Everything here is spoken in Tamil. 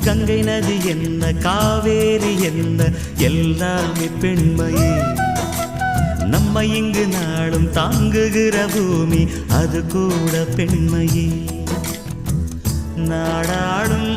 கங்கை நதி என்ன காவேரி என்ன எல்லாமே பெண்மையே நம்ம இங்கு நாளும் தாங்குகிற பூமி அது கூட பெண்மையே நாடாளும்